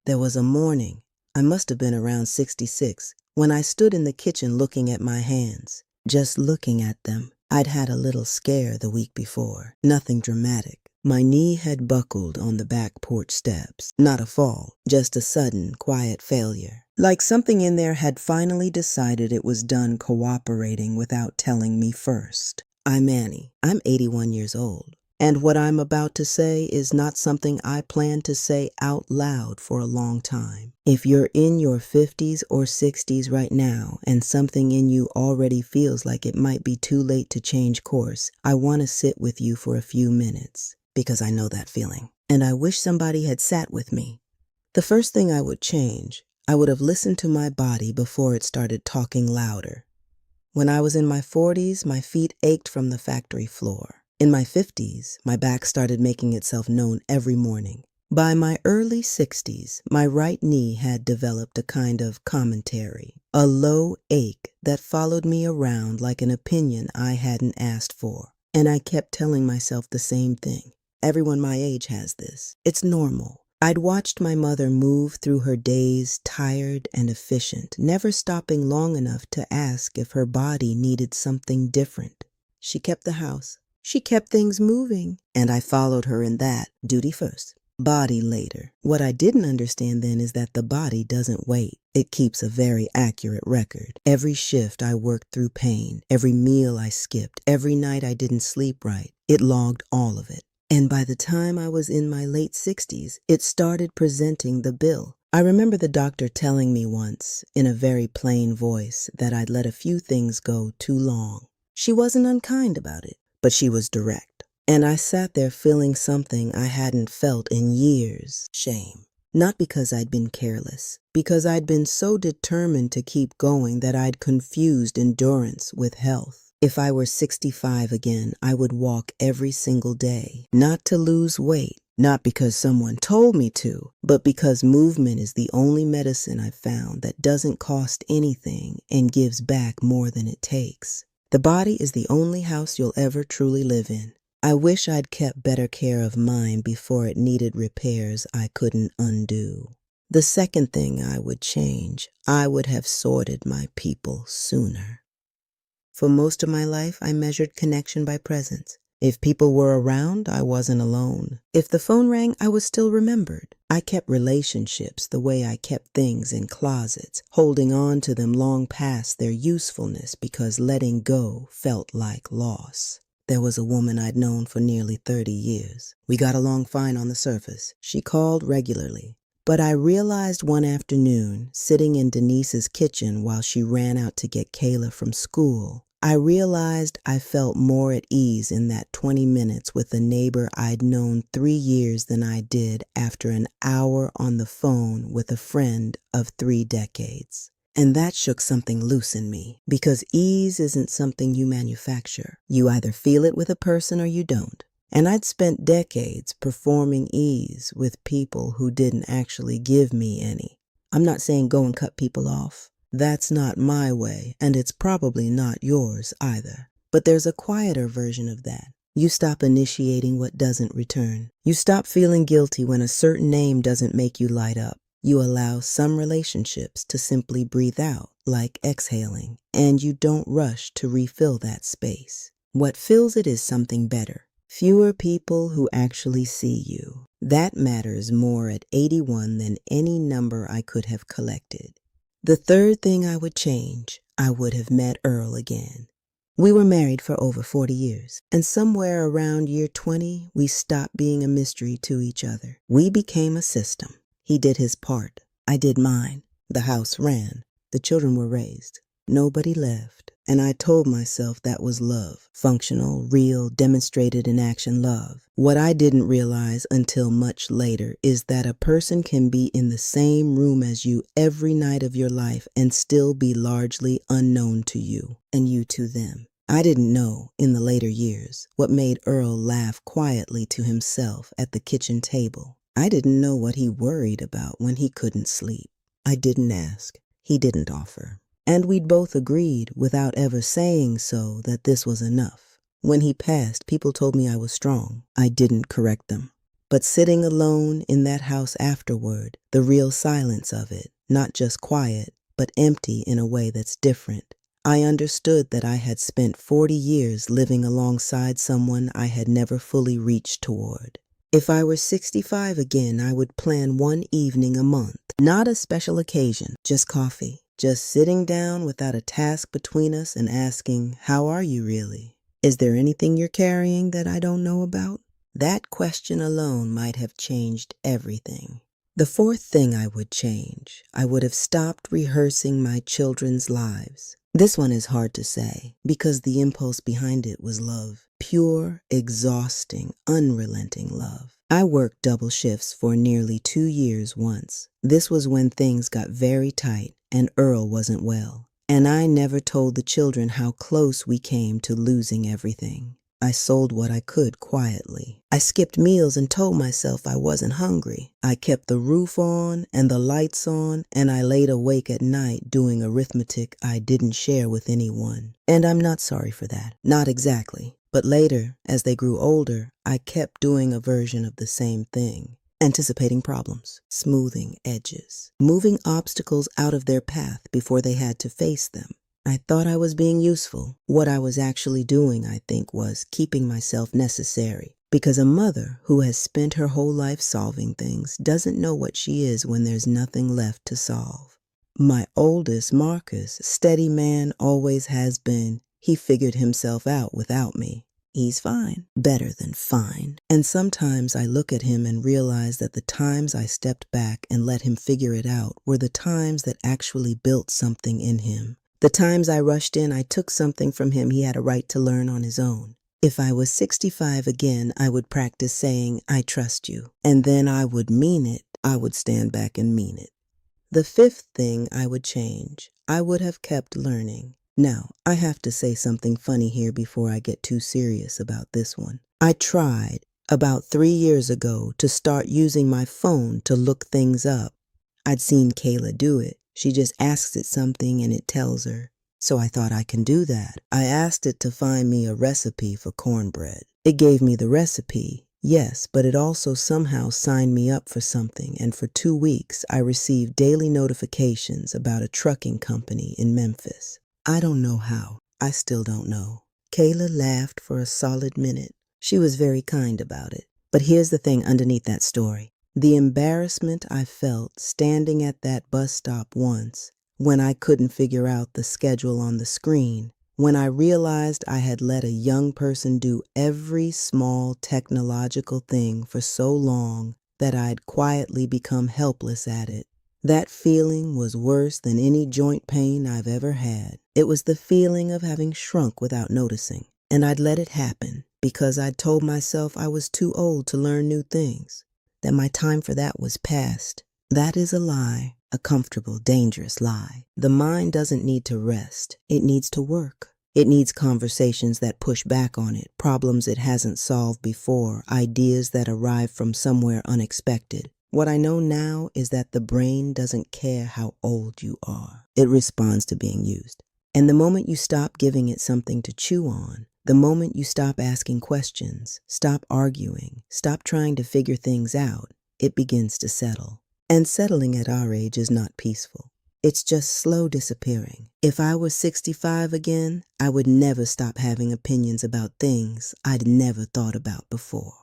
There was a morning, I must have been around 66, when I stood in the kitchen looking at my hands. Just looking at them. I'd had a little scare the week before. Nothing dramatic. My knee had buckled on the back porch steps. Not a fall, just a sudden, quiet failure. Like something in there had finally decided it was done cooperating without telling me first. I'm Annie. I'm 81 years old. And what I'm about to say is not something I plan to say out loud for a long time. If you're in your 50s or 60s right now and something in you already feels like it might be too late to change course, I want to sit with you for a few minutes because I know that feeling. And I wish somebody had sat with me. The first thing I would change, I would have listened to my body before it started talking louder. When I was in my 40s, my feet ached from the factory floor. In my 50s, my back started making itself known every morning. By my early 60s, my right knee had developed a kind of commentary, a low ache that followed me around like an opinion I hadn't asked for. And I kept telling myself the same thing. Everyone my age has this. It's normal. I'd watched my mother move through her days tired and efficient, never stopping long enough to ask if her body needed something different. She kept the house. She kept things moving, and I followed her in that. Duty first, body later. What I didn't understand then is that the body doesn't wait. It keeps a very accurate record. Every shift I worked through pain, every meal I skipped, every night I didn't sleep right, it logged all of it. And by the time I was in my late 60s, it started presenting the bill. I remember the doctor telling me once, in a very plain voice, that I'd let a few things go too long. She wasn't unkind about it, but she was direct. And I sat there feeling something I hadn't felt in years. Shame. Not because I'd been careless, because I'd been so determined to keep going that I'd confused endurance with health. If I were 65 again, I would walk every single day, not to lose weight, not because someone told me to, but because movement is the only medicine I've found that doesn't cost anything and gives back more than it takes. The body is the only house you'll ever truly live in. I wish I'd kept better care of mine before it needed repairs I couldn't undo. The second thing I would change, I would have sorted my people sooner. For most of my life, I measured connection by presence. If people were around, I wasn't alone. If the phone rang, I was still remembered. I kept relationships the way I kept things in closets, holding on to them long past their usefulness because letting go felt like loss. There was a woman I'd known for nearly 30 years. We got along fine on the surface. She called regularly. But I realized one afternoon, sitting in Denise's kitchen while she ran out to get Kayla from school, I realized I felt more at ease in that 20 minutes with a neighbor I'd known 3 years than I did after an hour on the phone with a friend of 3 decades. And that shook something loose in me, because ease isn't something you manufacture. You either feel it with a person or you don't. And I'd spent decades performing ease with people who didn't actually give me any. I'm not saying go and cut people off. That's not my way, and it's probably not yours either. But there's a quieter version of that. You stop initiating what doesn't return. You stop feeling guilty when a certain name doesn't make you light up. You allow some relationships to simply breathe out, like exhaling, and you don't rush to refill that space. What fills it is something better. Fewer people who actually see you. That matters more at 81 than any number I could have collected. The third thing I would change, I would have met Earl again. We were married for over 40 years, and somewhere around year 20, we stopped being a mystery to each other. We became a system. He did his part. I did mine. The house ran. The children were raised. Nobody left. And I told myself that was love. Functional, real, demonstrated in action love. What I didn't realize until much later is that a person can be in the same room as you every night of your life and still be largely unknown to you, and you to them. I didn't know, in the later years, what made Earl laugh quietly to himself at the kitchen table. I didn't know what he worried about when he couldn't sleep. I didn't ask. He didn't offer. And we'd both agreed, without ever saying so, that this was enough. When he passed, people told me I was strong. I didn't correct them. But sitting alone in that house afterward, the real silence of it, not just quiet, but empty in a way that's different, I understood that I had spent 40 years living alongside someone I had never fully reached toward. If I were 65 again, I would plan one evening a month, not a special occasion, just coffee, just sitting down without a task between us and asking, how are you really? Is there anything you're carrying that I don't know about? That question alone might have changed everything. The fourth thing I would change, I would have stopped rehearsing my children's lives. This one is hard to say because the impulse behind it was love. Pure, exhausting, unrelenting love. I worked double shifts for nearly 2 years once. This was when things got very tight and Earl wasn't well. And I never told the children how close we came to losing everything. I sold what I could quietly. I skipped meals and told myself I wasn't hungry. I kept the roof on and the lights on, and I laid awake at night doing arithmetic I didn't share with anyone. And I'm not sorry for that. Not exactly. But later, as they grew older, I kept doing a version of the same thing. Anticipating problems, smoothing edges, moving obstacles out of their path before they had to face them. I thought I was being useful. What I was actually doing, I think, was keeping myself necessary. Because a mother who has spent her whole life solving things doesn't know what she is when there's nothing left to solve. My oldest, Marcus, steady man always has been. He figured himself out without me. He's fine. Better than fine. And sometimes I look at him and realize that the times I stepped back and let him figure it out were the times that actually built something in him. The times I rushed in, I took something from him he had a right to learn on his own. If I was 65 again, I would practice saying, I trust you. And then I would mean it. I would stand back and mean it. The fifth thing I would change, I would have kept learning. Now, I have to say something funny here before I get too serious about this one. I tried, about 3 years ago, to start using my phone to look things up. I'd seen Kayla do it. She just asks it something and it tells her. So I thought I can do that. I asked it to find me a recipe for cornbread. It gave me the recipe, yes, but it also somehow signed me up for something, and for 2 weeks I received daily notifications about a trucking company in Memphis. I don't know how. I still don't know. Kayla laughed for a solid minute. She was very kind about it. But here's the thing underneath that story. The embarrassment I felt standing at that bus stop once, when I couldn't figure out the schedule on the screen, when I realized I had let a young person do every small technological thing for so long that I'd quietly become helpless at it. That feeling was worse than any joint pain I've ever had. It was the feeling of having shrunk without noticing, and I'd let it happen because I'd told myself I was too old to learn new things, that my time for that was past. That is a lie, a comfortable, dangerous lie. The mind doesn't need to rest. It needs to work. It needs conversations that push back on it, problems it hasn't solved before, ideas that arrive from somewhere unexpected. What I know now is that the brain doesn't care how old you are. It responds to being used. And the moment you stop giving it something to chew on, the moment you stop asking questions, stop arguing, stop trying to figure things out, it begins to settle. And settling at our age is not peaceful. It's just slow disappearing. If I was 65 again, I would never stop having opinions about things I'd never thought about before.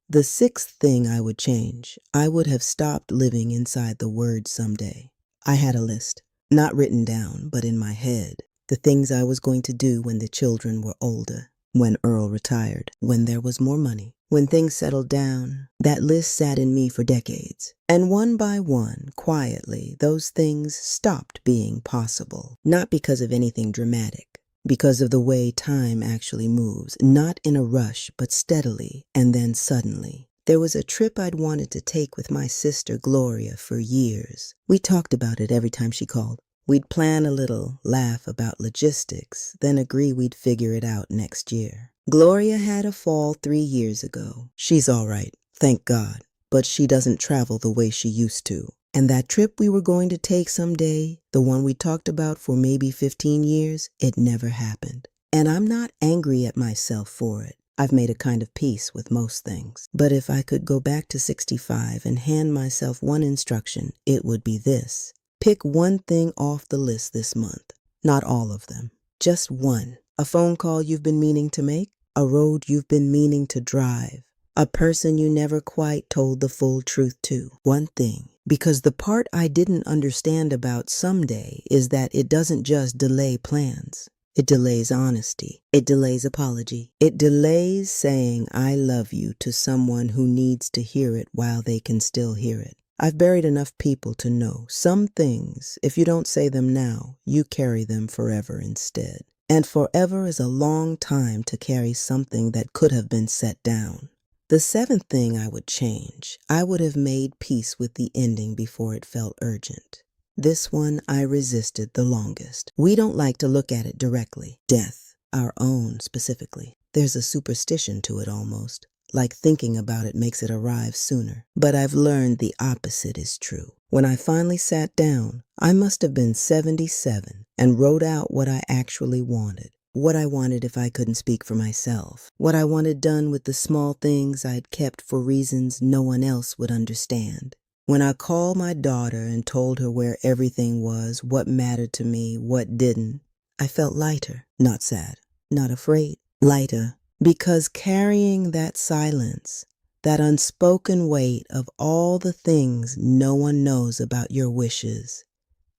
The sixth thing I would change, I would have stopped living inside the word someday. I had a list, not written down, but in my head. The things I was going to do when the children were older, when Earl retired, when there was more money, when things settled down. That list sat in me for decades. And one by one, quietly, those things stopped being possible. Not because of anything dramatic, because of the way time actually moves, not in a rush, but steadily, and then suddenly. There was a trip I'd wanted to take with my sister Gloria for years. We talked about it every time she called. We'd plan a little, laugh about logistics, then agree we'd figure it out next year. Gloria had a fall 3 years ago. She's all right, thank God, but she doesn't travel the way she used to. And that trip we were going to take someday, the one we talked about for maybe 15 years, it never happened. And I'm not angry at myself for it. I've made a kind of peace with most things. But if I could go back to 65 and hand myself one instruction, it would be this. Pick one thing off the list this month. Not all of them. Just one. A phone call you've been meaning to make. A road you've been meaning to drive. A person you never quite told the full truth to. One thing. Because the part I didn't understand about someday is that it doesn't just delay plans. It delays honesty. It delays apology. It delays saying I love you to someone who needs to hear it while they can still hear it. I've buried enough people to know some things, if you don't say them now, you carry them forever instead. And forever is a long time to carry something that could have been set down. The seventh thing I would change, I would have made peace with the ending before it felt urgent. This one I resisted the longest. We don't like to look at it directly. Death, our own specifically. There's a superstition to it almost, like thinking about it makes it arrive sooner. But I've learned the opposite is true. When I finally sat down, I must have been 77 and wrote out what I actually wanted. What I wanted if I couldn't speak for myself. What I wanted done with the small things I'd kept for reasons no one else would understand. When I called my daughter and told her where everything was, what mattered to me, what didn't, I felt lighter, not sad, not afraid, lighter, because carrying that silence, that unspoken weight of all the things no one knows about your wishes,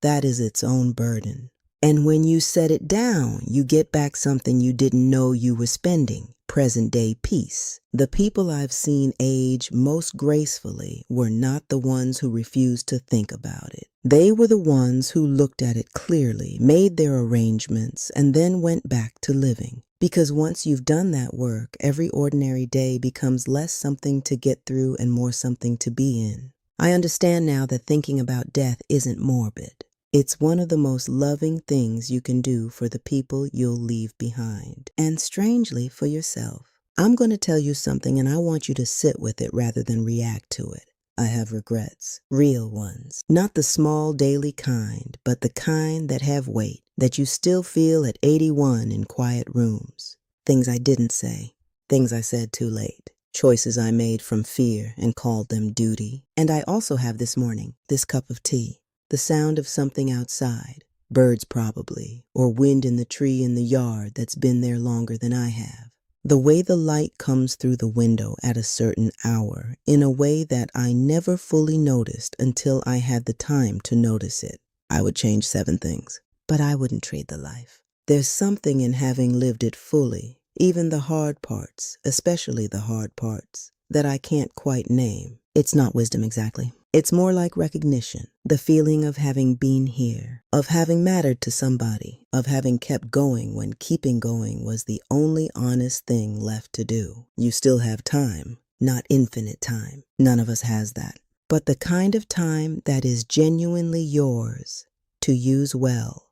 that is its own burden. And when you set it down, you get back something you didn't know you were spending, present-day peace. The people I've seen age most gracefully were not the ones who refused to think about it. They were the ones who looked at it clearly, made their arrangements, and then went back to living. Because once you've done that work, every ordinary day becomes less something to get through and more something to be in. I understand now that thinking about death isn't morbid. It's one of the most loving things you can do for the people you'll leave behind, and strangely for yourself. I'm going to tell you something and I want you to sit with it rather than react to it. I have regrets, real ones. Not the small daily kind, but the kind that have weight, that you still feel at 81 in quiet rooms. Things I didn't say, things I said too late. Choices I made from fear and called them duty. And I also have this morning, this cup of tea. The sound of something outside, birds probably, or wind in the tree in the yard that's been there longer than I have. The way the light comes through the window at a certain hour in a way that I never fully noticed until I had the time to notice it. I would change 7 things, but I wouldn't trade the life. There's something in having lived it fully, even the hard parts, especially the hard parts, that I can't quite name. It's not wisdom exactly. It's more like recognition, the feeling of having been here, of having mattered to somebody, of having kept going when keeping going was the only honest thing left to do. You still have time, not infinite time. None of us has that. But the kind of time that is genuinely yours, to use well,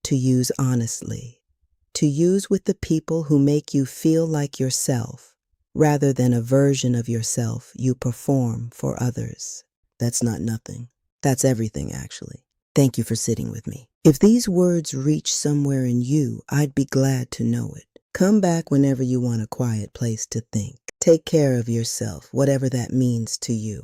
to use honestly, to use with the people who make you feel like yourself, rather than a version of yourself you perform for others. That's not nothing. That's everything, actually. Thank you for sitting with me. If these words reach somewhere in you, I'd be glad to know it. Come back whenever you want a quiet place to think. Take care of yourself, whatever that means to you.